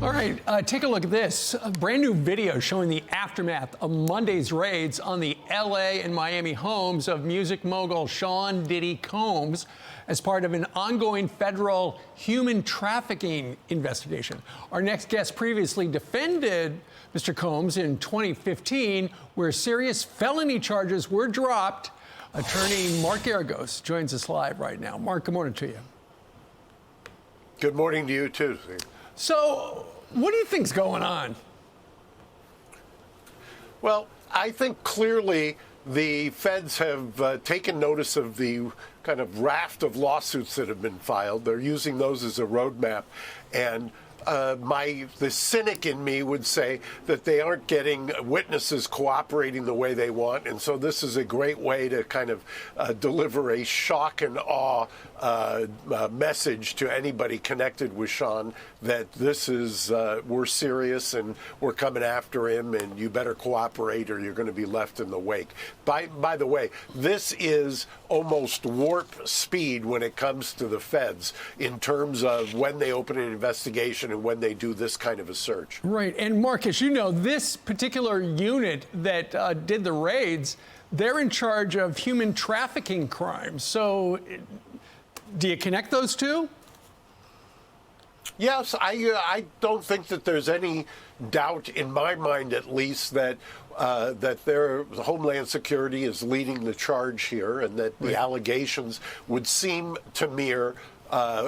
All right, take a look at this. A brand new video showing the aftermath of Monday's raids on the LA and Miami homes of music mogul Sean Diddy Combs as part of an ongoing federal human trafficking investigation. Our next guest previously defended Mr. Combs in 2015, where serious felony charges were dropped. Attorney Mark Geragos joins us live right now. Mark, good morning to you. Good morning to you, too. So, what do you think's going on? Well, I think clearly the feds have taken notice of the kind of raft of lawsuits that have been filed. They're using those as a roadmap. And the cynic in me would say that they aren't getting witnesses cooperating the way they want. And so this is a great way to kind of deliver a shock and awe message to anybody connected with Sean that this is, we're serious and we're coming after him and you better cooperate or you're going to be left in the wake. By the way, this is almost warp speed when it comes to the feds in terms of when they open an investigation and when they do this kind of a search. Right. And Marcus, you know, this particular unit that did the raids, they're in charge of human trafficking crimes. So do you connect those two? Yes, I don't think that there's any doubt in my mind, at least, that their Homeland Security is leading the charge here, and that the allegations would seem to mirror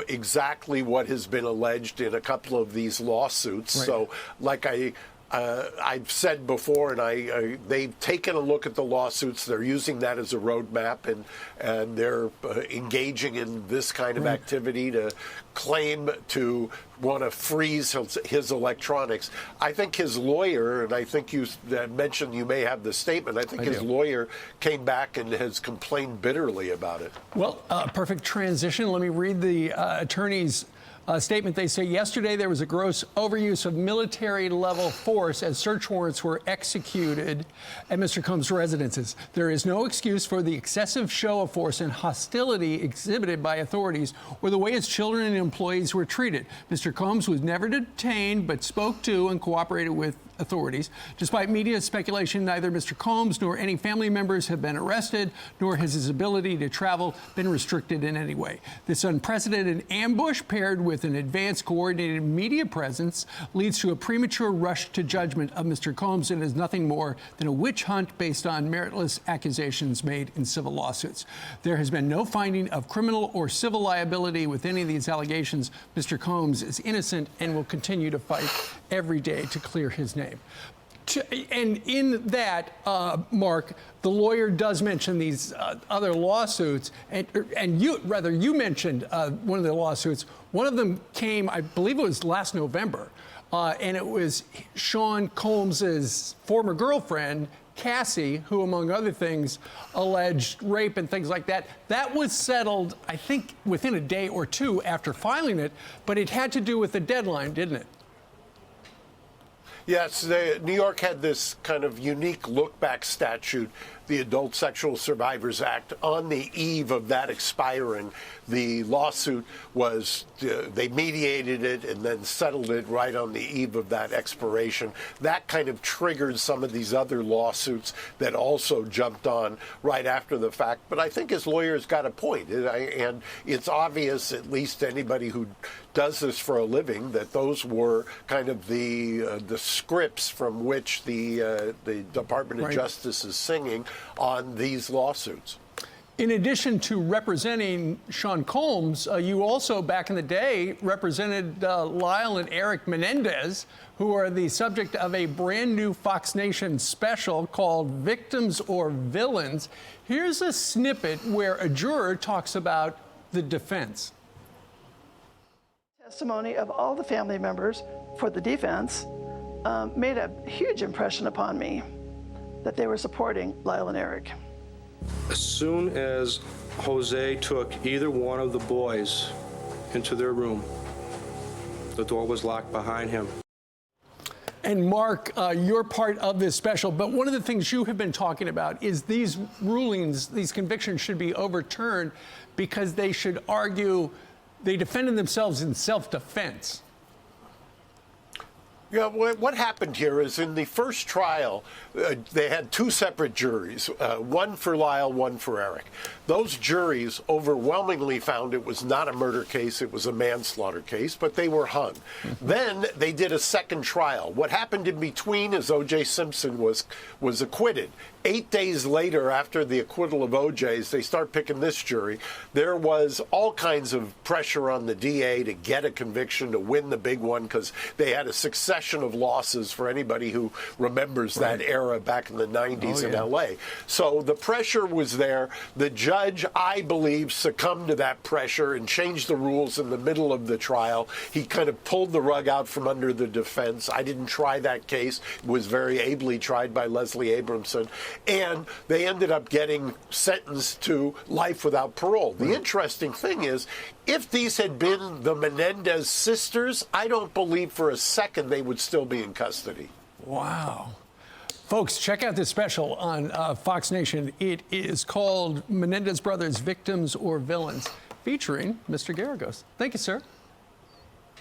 exactly what has been alleged in a couple of these lawsuits. Right. So, like I've said before, and they've taken a look at the lawsuits. They're using that as a roadmap, and they're engaging in this kind of activity to claim to want to freeze his electronics. I think his lawyer, and I think you mentioned you may have the statement, I think his lawyer came back and has complained bitterly about it. Well, perfect transition. Let me read the attorney's statement. They say yesterday there was a gross overuse of military-level force as search warrants were executed at Mr. Combs' residences. There is no excuse for the excessive show of force and hostility exhibited by authorities or the way his children and employees were treated. Mr. Combs was never detained but spoke to and cooperated with authorities. Despite media speculation, neither Mr. Combs nor any family members have been arrested, nor has his ability to travel been restricted in any way. This unprecedented ambush, paired with an advanced coordinated media presence, leads to a premature rush to judgment of Mr. Combs and is nothing more than a witch hunt based on meritless accusations made in civil lawsuits. There has been no finding of criminal or civil liability with any of these allegations. Mr. Combs is innocent and will continue to fight every day to clear his name. And in that, Mark, the lawyer does mention these other lawsuits, and you mentioned one of the lawsuits. One of them came, I believe it was last November, and it was Sean Combs's former girlfriend, Cassie, who, among other things, alleged rape and things like that. That was settled, I think, within a day or two after filing it, but it had to do with the deadline, didn't it? Yes, New York had this kind of unique look-back statute, the Adult Sexual Survivors Act. On the eve of that expiring, the lawsuit was, they mediated it and then settled it right on the eve of that expiration. That kind of triggered some of these other lawsuits that also jumped on right after the fact. But I think his lawyer's got a point, and it's obvious, at least to anybody who does this for a living, that those were kind of the scripts from which the Department of Justice is singing on these lawsuits. In addition to representing Sean Combs, you also, back in the day, represented Lyle and Eric Menendez, who are the subject of a brand new Fox Nation special called Victims or Villains. Here's a snippet where a juror talks about the defense. Testimony of all the family members for the defense made a huge impression upon me that they were supporting Lyle and Eric. As soon as Jose took either one of the boys into their room, the door was locked behind him. And Mark, you're part of this special, but one of the things you have been talking about is these rulings, these convictions should be overturned because they should argue they defended themselves in self-defense. Yeah, what happened here is in the first trial, they had two separate juries, one for Lyle, one for Eric. Those juries overwhelmingly found it was not a murder case, it was a manslaughter case, but they were hung. Then they did a second trial. What happened in between is O.J. Simpson was acquitted. 8 days later, after the acquittal of O.J.'s, they start picking this jury. There was all kinds of pressure on the DA to get a conviction, to win the big one, because they had a succession of losses for anybody who remembers that era back in the 90s in L.A. So the pressure was there. The judge, I believe, succumbed to that pressure and changed the rules in the middle of the trial. He kind of pulled the rug out from under the defense. I didn't try that case. It was very ably tried by Leslie Abramson. And they ended up getting sentenced to life without parole. The interesting thing is, if these had been the Menendez sisters, I don't believe for a second they would still be in custody. Wow. Folks, check out this special on Fox Nation. It is called Menendez Brothers, Victims or Villains, featuring Mr. Geragos. Thank you, sir.